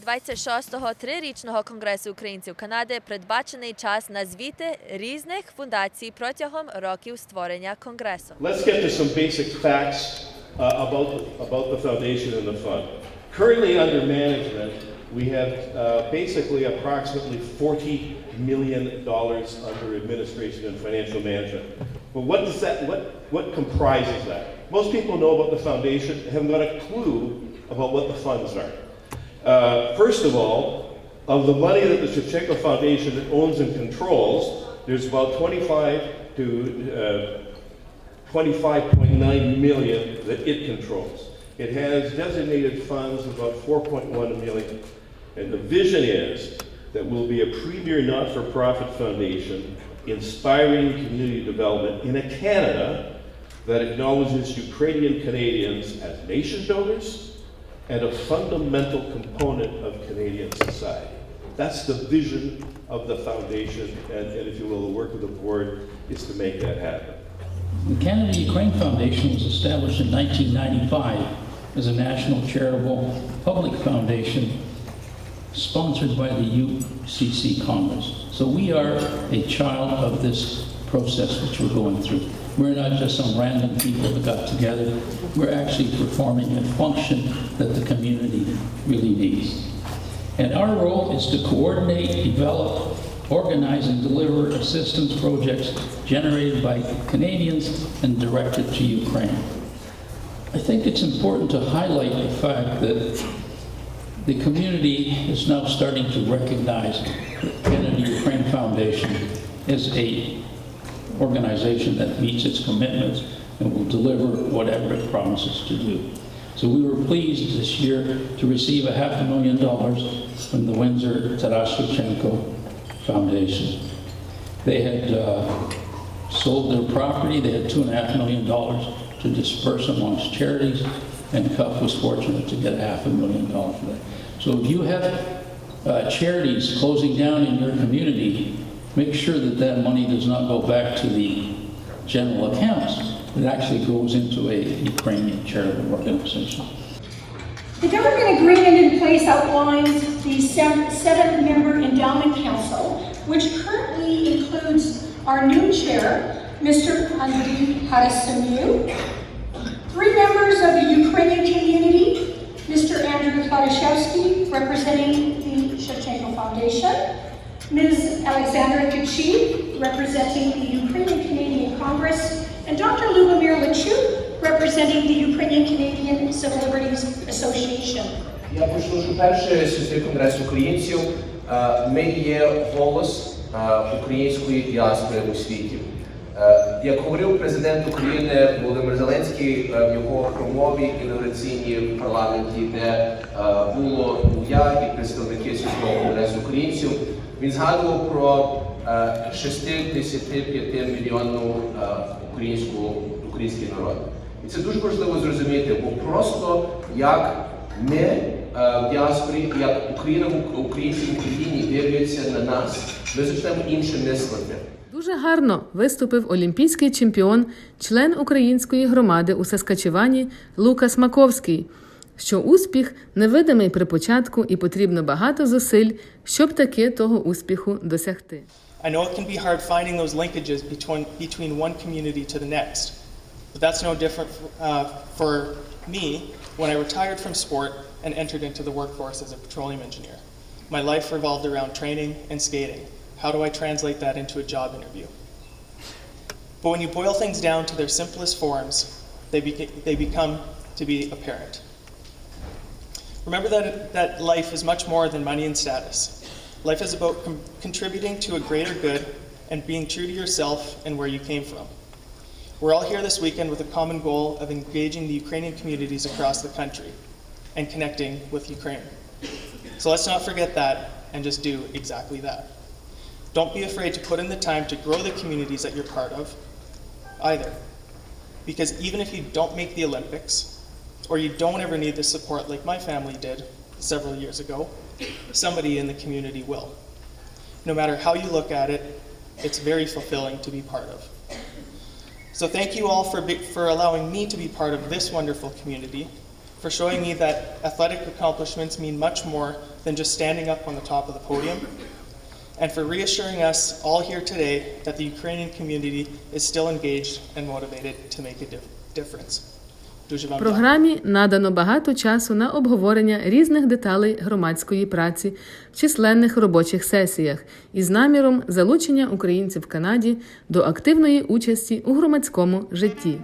26-го трирічного Конгресу українців Канади передбачений час на звіти різних фундацій протягом років створення Конгресу. Let's get to some basic facts about the foundation and the fund. Currently under management, we have basically approximately $40 million under administration and financial management. But what does that, what comprises that? Most people know about the foundation, haven't got a clue about what the funds are. First of all, of the money that the Shevchenko Foundation owns and controls, there's about 25 to 25.9 million that it controls. It has designated funds of about 4.1 million. And the vision is that we'll be a premier not-for-profit foundation inspiring community development in a Canada that acknowledges Ukrainian Canadians as nation builders and a fundamental component of Canadian society. That's the vision of the foundation, and if you will, the work of the board is to make that happen. The Canada-Ukraine Foundation was established in 1995 as a national charitable public foundation sponsored by the UCC Congress. So we are a child of this process which we're going through. We're not just some random people that got together. We're actually performing a function that the community really needs. And our role is to coordinate, develop, organize, and deliver assistance projects generated by Canadians and directed to Ukraine. I think it's important to highlight the fact that the community is now starting to recognize the Canada-Ukraine Foundation as a organization that meets its commitments and will deliver whatever it promises to do. So we were pleased this year to receive $500,000 from the Windsor Taras Shevchenko Foundation. They had sold their property. They had $2.5 million to disperse amongst charities, and CUF was fortunate to get $500,000 for that. So if you have charities closing down in your community, make sure that that money does not go back to the general accounts. It actually goes into a Ukrainian charitable organization. The government agreement in place outlines the seven-member endowment council, which currently includes our new chair, Mr. Andriy Harasimiu, 3 members of the Ukrainian community, Mr. Andrew Kladashevsky, representing the Shevchenko Foundation, Ms. Alexandra Kachi, representing the Ukrainian Canadian Congress, and Dr. Lubomir Lachuk, representing the Ukrainian Canadian Civil Liberties Association. Я почну, що перше світовий конгрес українців, ми є голос української діаспори у світі. Як говорив президент України Володимир Зеленський в його промові інаугураційній в парламенті, де було я і представники світового конгресу українців, він згадував про 65 мільйонну український народ. І це дуже важливо зрозуміти, бо просто як ми в діаспорі, як українці в Україні дивляться на нас, ми почнемо інше мислити. Дуже гарно виступив олімпійський чемпіон, член української громади у Саскачевані Лукас Маковський, що успіх невидимий при початку і потрібно багато зусиль, щоб таки того успіху досягти. I know it can be hard finding those linkages between one community to the next, but that's no different for me when I retired from sport and entered into the workforce as a petroleum engineer. My life revolved around training and skating. How do I translate that into a job interview? But when you boil things down to their simplest forms, they become to be apparent. Remember that life is much more than money and status. Life is about contributing to a greater good and being true to yourself and where you came from. We're all here this weekend with a common goal of engaging the Ukrainian communities across the country and connecting with Ukraine. So let's not forget that and just do exactly that. Don't be afraid to put in the time to grow the communities that you're part of either. Because even if you don't make the Olympics, or you don't ever need the support like my family did several years ago, somebody in the community will. No matter how you look at it, it's very fulfilling to be part of. So thank you all for allowing me to be part of this wonderful community. for showing me that athletic accomplishments mean much more than just standing up on the top of the podium, and for reassuring us all here today that the Ukrainian community is still engaged and motivated to make a difference. Дуже вам дякую. Програмі надано багато часу на обговорення різних деталей громадської праці в численних робочих сесіях із наміром залучення українців в Канаді до активної участі у громадському житті.